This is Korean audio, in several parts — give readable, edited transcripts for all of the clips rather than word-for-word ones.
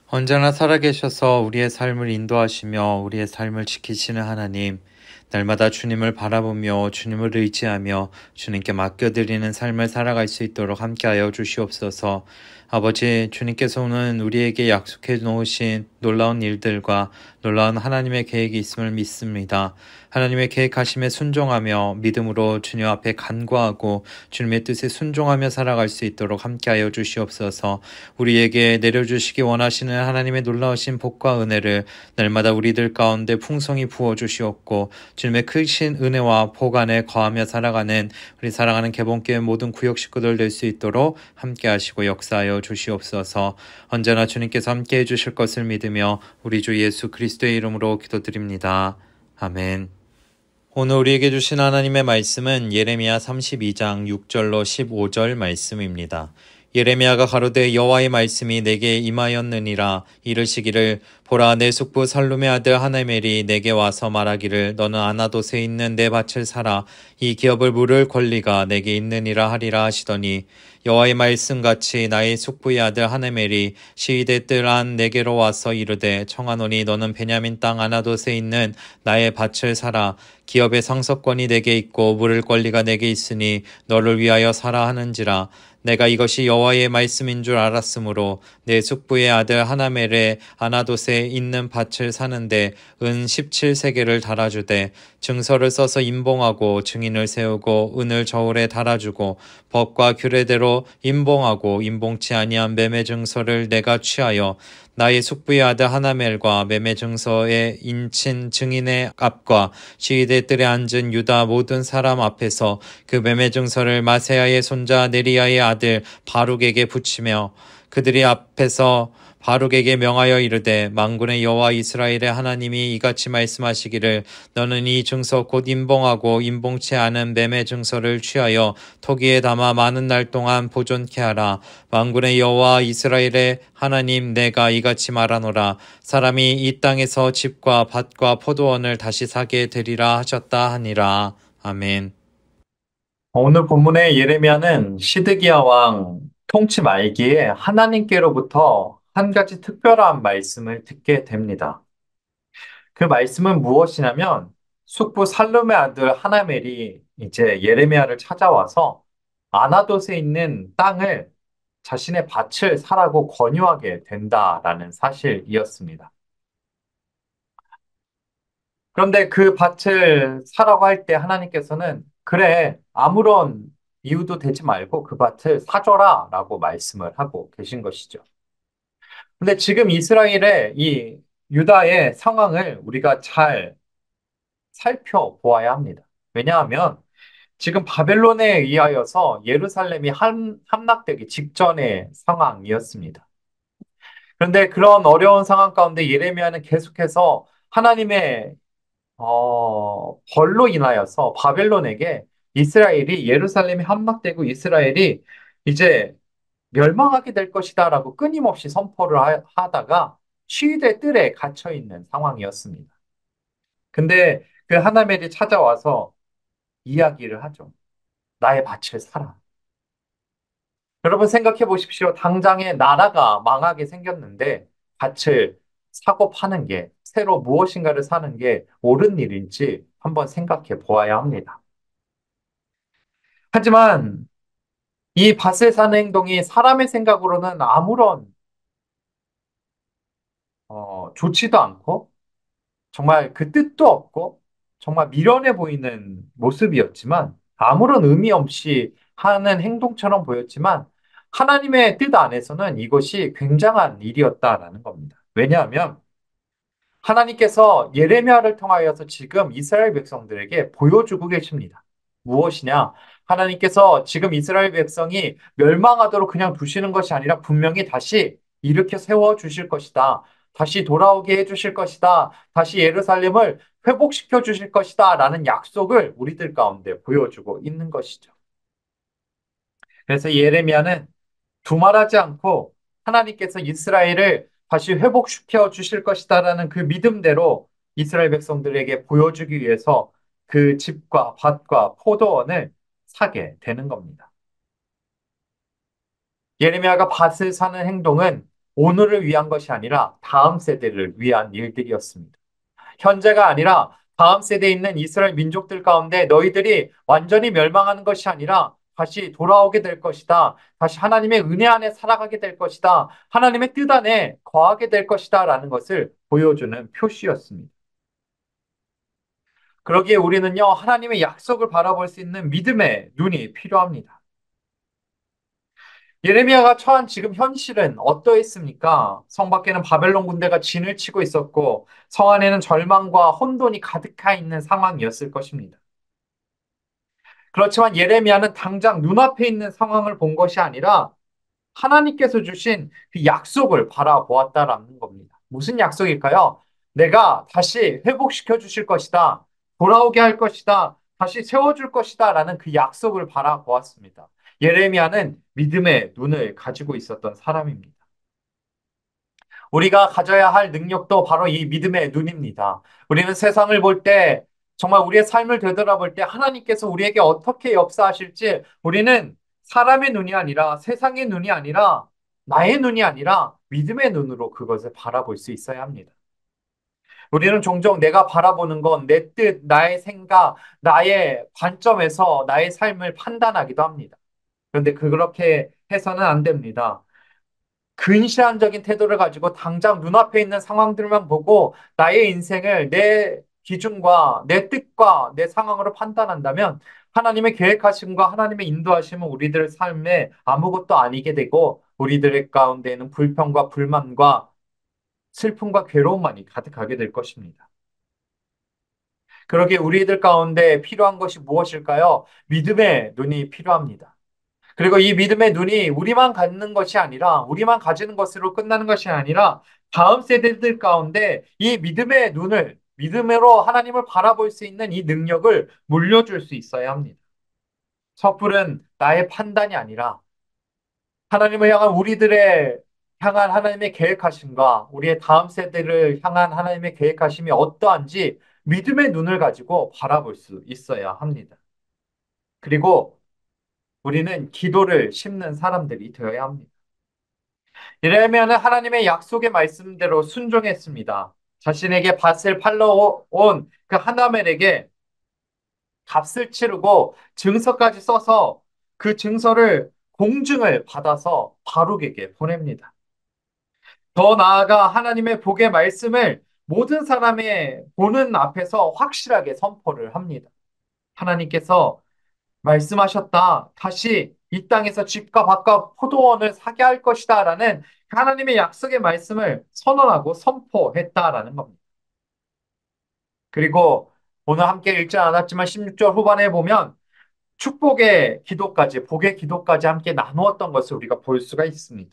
언제나 살아계셔서 우리의 삶을 인도하시며 우리의 삶을 지키시는 하나님, 날마다 주님을 바라보며 주님을 의지하며 주님께 맡겨드리는 삶을 살아갈 수 있도록 함께하여 주시옵소서. 아버지, 주님께서는 우리에게 약속해 놓으신 놀라운 일들과 놀라운 하나님의 계획이 있음을 믿습니다. 하나님의 계획하심에 순종하며 믿음으로 주님 앞에 간구하고 주님의 뜻에 순종하며 살아갈 수 있도록 함께하여 주시옵소서. 우리에게 내려주시기 원하시는 하나님의 놀라우신 복과 은혜를 날마다 우리들 가운데 풍성히 부어주시옵고 주님의 크신 은혜와 복 안에 거하며 살아가는 우리 사랑하는 개봉교회 모든 구역 식구들 될 수 있도록 함께 하시고 역사하여 주시옵소서. 언제나 주님께서 함께 해주실 것을 믿으며 우리 주 예수 그리스도의 이름으로 기도드립니다. 아멘. 오늘 우리에게 주신 하나님의 말씀은 예레미야 32장 6절로 15절 말씀입니다. 예레미야가 가로되 여호와의 말씀이 내게 임하였느니라. 이르시기를 보라, 내 숙부 살룸의 아들 하나멜이 내게 와서 말하기를 너는 아나돗에 있는 내 밭을 사라. 이 기업을 물을 권리가 내게 있느니라 하리라 하시더니, 여호와의 말씀같이 나의 숙부의 아들 하나멜이 시위대 뜰 안 내게로 와서 이르되 청하노니 너는 베냐민 땅 아나돗에 있는 나의 밭을 사라. 기업의 상속권이 내게 있고 물을 권리가 내게 있으니 너를 위하여 사라 하는지라. 내가 이것이 여호와의 말씀인 줄 알았으므로 내 숙부의 아들 하나멜의 아나돗에 있는 밭을 사는데 은 17세겔을 달아주되 증서를 써서 임봉하고 증인을 세우고 은을 저울에 달아주고 법과 규례대로 임봉하고 임봉치 아니한 매매 증서를 내가 취하여 나의 숙부의 아들 하나멜과 매매 증서에 인친 증인의 앞과 시위대 뜰에 앉은 유다 모든 사람 앞에서 그 매매 증서를 마세야의 손자 네리야의 아들 바룩에게 붙이며 그들이 앞에서 바룩에게 명하여 이르되 만군의 여호와 이스라엘의 하나님이 이같이 말씀하시기를 너는 이 증서 곧 임봉하고 임봉치 않은 매매 증서를 취하여 토기에 담아 많은 날 동안 보존케 하라. 만군의 여호와 이스라엘의 하나님 내가 이같이 말하노라. 사람이 이 땅에서 집과 밭과 포도원을 다시 사게 되리라 하셨다 하니라. 아멘. 오늘 본문의 예레미야는 시드기야 왕 통치 말기에 하나님께로부터 한 가지 특별한 말씀을 듣게 됩니다. 그 말씀은 무엇이냐면 숙부 살룸의 아들 하나멜이 이제 예레미야를 찾아와서 아나돗에 있는 땅을 자신의 밭을 사라고 권유하게 된다라는 사실이었습니다. 그런데 그 밭을 사라고 할 때 하나님께서는 그래, 아무런 이유도 되지 말고 그 밭을 사줘라 라고 말씀을 하고 계신 것이죠. 근데 지금 이스라엘의 이 유다의 상황을 우리가 잘 살펴보아야 합니다. 왜냐하면 지금 바벨론에 의하여서 예루살렘이 함락되기 직전의 상황이었습니다. 그런데 그런 어려운 상황 가운데 예레미야는 계속해서 하나님의 벌로 인하여서 바벨론에게 이스라엘이 예루살렘이 함락되고 이스라엘이 이제 멸망하게 될 것이다라고 끊임없이 선포를 하다가 시위대 뜰에 갇혀 있는 상황이었습니다. 근데 그 하나멜이 찾아와서 이야기를 하죠. 나의 밭을 사라. 여러분 생각해 보십시오. 당장에 나라가 망하게 생겼는데 밭을 사고 파는 게 새로 무엇인가를 사는 게 옳은 일인지 한번 생각해 보아야 합니다. 하지만 이 밭을 사는 행동이 사람의 생각으로는 아무런 좋지도 않고 정말 그 뜻도 없고 정말 미련해 보이는 모습이었지만 아무런 의미 없이 하는 행동처럼 보였지만 하나님의 뜻 안에서는 이것이 굉장한 일이었다라는 겁니다. 왜냐하면 하나님께서 예레미야를 통하여서 지금 이스라엘 백성들에게 보여주고 계십니다. 무엇이냐? 하나님께서 지금 이스라엘 백성이 멸망하도록 그냥 두시는 것이 아니라 분명히 다시 일으켜 세워 주실 것이다. 다시 돌아오게 해 주실 것이다. 다시 예루살렘을 회복시켜 주실 것이다. 라는 약속을 우리들 가운데 보여주고 있는 것이죠. 그래서 예레미야는 두말하지 않고 하나님께서 이스라엘을 다시 회복시켜 주실 것이다라는 그 믿음대로 이스라엘 백성들에게 보여주기 위해서 그 집과 밭과 포도원을 사게 되는 겁니다. 예레미야가 밭을 사는 행동은 오늘을 위한 것이 아니라 다음 세대를 위한 일들이었습니다. 현재가 아니라 다음 세대에 있는 이스라엘 민족들 가운데 너희들이 완전히 멸망하는 것이 아니라 다시 돌아오게 될 것이다. 다시 하나님의 은혜 안에 살아가게 될 것이다. 하나님의 뜻 안에 거하게 될 것이다. 라는 것을 보여주는 표시였습니다. 그러기에 우리는요, 하나님의 약속을 바라볼 수 있는 믿음의 눈이 필요합니다. 예레미야가 처한 지금 현실은 어떠했습니까? 성 밖에는 바벨론 군대가 진을 치고 있었고 성 안에는 절망과 혼돈이 가득해 있는 상황이었을 것입니다. 그렇지만 예레미야는 당장 눈앞에 있는 상황을 본 것이 아니라 하나님께서 주신 그 약속을 바라보았다라는 겁니다. 무슨 약속일까요? 내가 다시 회복시켜 주실 것이다. 돌아오게 할 것이다. 다시 세워줄 것이다. 라는 그 약속을 바라보았습니다. 예레미야는 믿음의 눈을 가지고 있었던 사람입니다. 우리가 가져야 할 능력도 바로 이 믿음의 눈입니다. 우리는 세상을 볼 때, 정말 우리의 삶을 되돌아볼 때 하나님께서 우리에게 어떻게 역사하실지 우리는 사람의 눈이 아니라 세상의 눈이 아니라 나의 눈이 아니라 믿음의 눈으로 그것을 바라볼 수 있어야 합니다. 우리는 종종 내가 바라보는 건 내 뜻, 나의 생각, 나의 관점에서 나의 삶을 판단하기도 합니다. 그런데 그렇게 해서는 안 됩니다. 근시안적인 태도를 가지고 당장 눈앞에 있는 상황들만 보고 나의 인생을 내 기준과 내 뜻과 내 상황으로 판단한다면 하나님의 계획하심과 하나님의 인도하심은 우리들의 삶에 아무것도 아니게 되고 우리들의 가운데에는 불평과 불만과 슬픔과 괴로움만이 가득하게 될 것입니다. 그러기에 우리들 가운데 필요한 것이 무엇일까요? 믿음의 눈이 필요합니다. 그리고 이 믿음의 눈이 우리만 갖는 것이 아니라, 우리만 가지는 것으로 끝나는 것이 아니라, 다음 세대들 가운데 이 믿음의 눈을, 믿음으로 하나님을 바라볼 수 있는 이 능력을 물려줄 수 있어야 합니다. 섣부른 나의 판단이 아니라, 하나님을 향한 우리들의 향한 하나님의 계획하심과 우리의 다음 세대를 향한 하나님의 계획하심이 어떠한지 믿음의 눈을 가지고 바라볼 수 있어야 합니다. 그리고 우리는 기도를 심는 사람들이 되어야 합니다. 이러면 하나님의 약속의 말씀대로 순종했습니다. 자신에게 밭을 팔러 온 그 하나멜에게 값을 치르고 증서까지 써서 그 증서를 공증을 받아서 바룩에게 보냅니다. 더 나아가 하나님의 복의 말씀을 모든 사람의 보는 앞에서 확실하게 선포를 합니다. 하나님께서 말씀하셨다. 다시 이 땅에서 집과 밭과 포도원을 사게 할 것이다. 라는 하나님의 약속의 말씀을 선언하고 선포했다라는 겁니다. 그리고 오늘 함께 읽지 않았지만 16절 후반에 보면 축복의 기도까지, 복의 기도까지 함께 나누었던 것을 우리가 볼 수가 있습니다.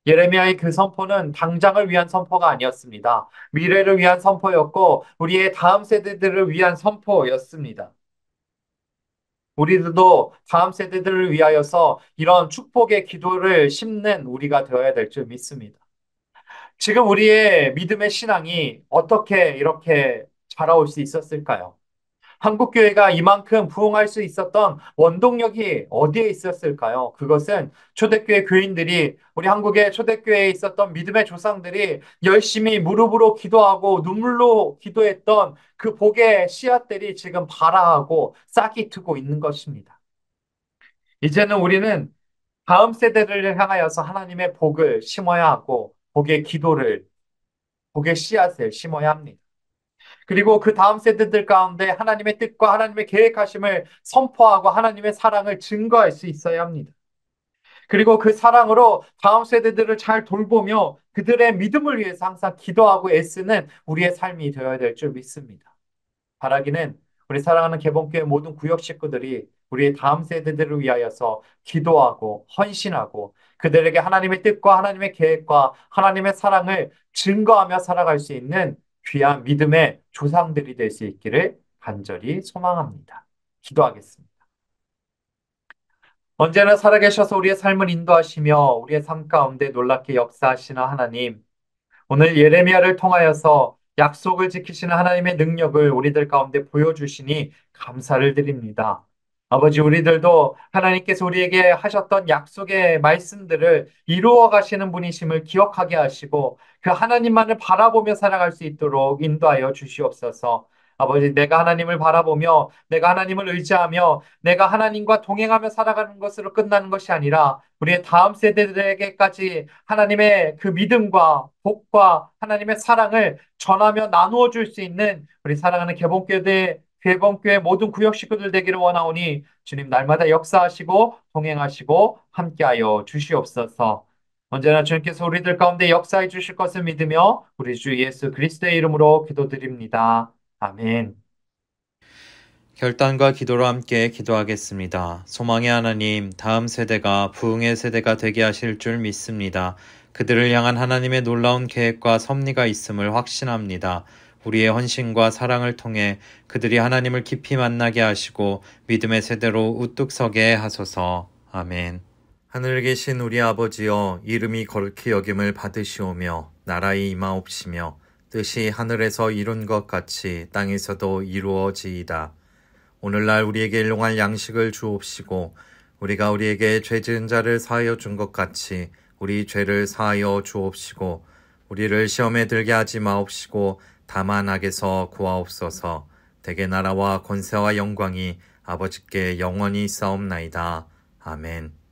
예레미야의 그 선포는 당장을 위한 선포가 아니었습니다. 미래를 위한 선포였고 우리의 다음 세대들을 위한 선포였습니다. 우리들도 다음 세대들을 위하여서 이런 축복의 기도를 심는 우리가 되어야 될 줄 믿습니다. 지금 우리의 믿음의 신앙이 어떻게 이렇게 자라올 수 있었을까요? 한국교회가 이만큼 부흥할 수 있었던 원동력이 어디에 있었을까요? 그것은 초대교회 교인들이, 우리 한국의 초대교회에 있었던 믿음의 조상들이 열심히 무릎으로 기도하고 눈물로 기도했던 그 복의 씨앗들이 지금 발아하고 싹이 트고 있는 것입니다. 이제는 우리는 다음 세대를 향하여서 하나님의 복을 심어야 하고 복의 기도를, 복의 씨앗을 심어야 합니다. 그리고 그 다음 세대들 가운데 하나님의 뜻과 하나님의 계획하심을 선포하고 하나님의 사랑을 증거할 수 있어야 합니다. 그리고 그 사랑으로 다음 세대들을 잘 돌보며 그들의 믿음을 위해서 항상 기도하고 애쓰는 우리의 삶이 되어야 될 줄 믿습니다. 바라기는 우리 사랑하는 개봉교회 모든 구역 식구들이 우리의 다음 세대들을 위하여서 기도하고 헌신하고 그들에게 하나님의 뜻과 하나님의 계획과 하나님의 사랑을 증거하며 살아갈 수 있는 귀한 믿음의 조상들이 될 수 있기를 간절히 소망합니다. 기도하겠습니다. 언제나 살아계셔서 우리의 삶을 인도하시며 우리의 삶 가운데 놀랍게 역사하시는 하나님, 오늘 예레미야를 통하여서 약속을 지키시는 하나님의 능력을 우리들 가운데 보여주시니 감사를 드립니다. 아버지, 우리들도 하나님께서 우리에게 하셨던 약속의 말씀들을 이루어 가시는 분이심을 기억하게 하시고 그 하나님만을 바라보며 살아갈 수 있도록 인도하여 주시옵소서. 아버지, 내가 하나님을 바라보며 내가 하나님을 의지하며 내가 하나님과 동행하며 살아가는 것으로 끝나는 것이 아니라 우리의 다음 세대들에게까지 하나님의 그 믿음과 복과 하나님의 사랑을 전하며 나누어 줄 수 있는 우리 사랑하는 개봉교회 모든 구역 식구들 되기를 원하오니 주님 날마다 역사하시고 동행하시고 함께하여 주시옵소서. 언제나 주님께서 우리들 가운데 역사해 주실 것을 믿으며 우리 주 예수 그리스도의 이름으로 기도드립니다. 아멘. 결단과 기도로 함께 기도하겠습니다. 소망의 하나님, 다음 세대가 부흥의 세대가 되게 하실 줄 믿습니다. 그들을 향한 하나님의 놀라운 계획과 섭리가 있음을 확신합니다. 우리의 헌신과 사랑을 통해 그들이 하나님을 깊이 만나게 하시고 믿음의 세대로 우뚝 서게 하소서. 아멘. 하늘에 계신 우리 아버지여, 이름이 거룩히 여김을 받으시오며 나라의 임하옵시며 뜻이 하늘에서 이룬 것 같이 땅에서도 이루어지이다. 오늘날 우리에게 일용할 양식을 주옵시고 우리가 우리에게 죄 지은 자를 사하여 준 것 같이 우리 죄를 사하여 주옵시고 우리를 시험에 들게 하지 마옵시고 다만 악에서 구하옵소서. 대개 나라와 권세와 영광이 아버지께 영원히 있사옵나이다. 아멘.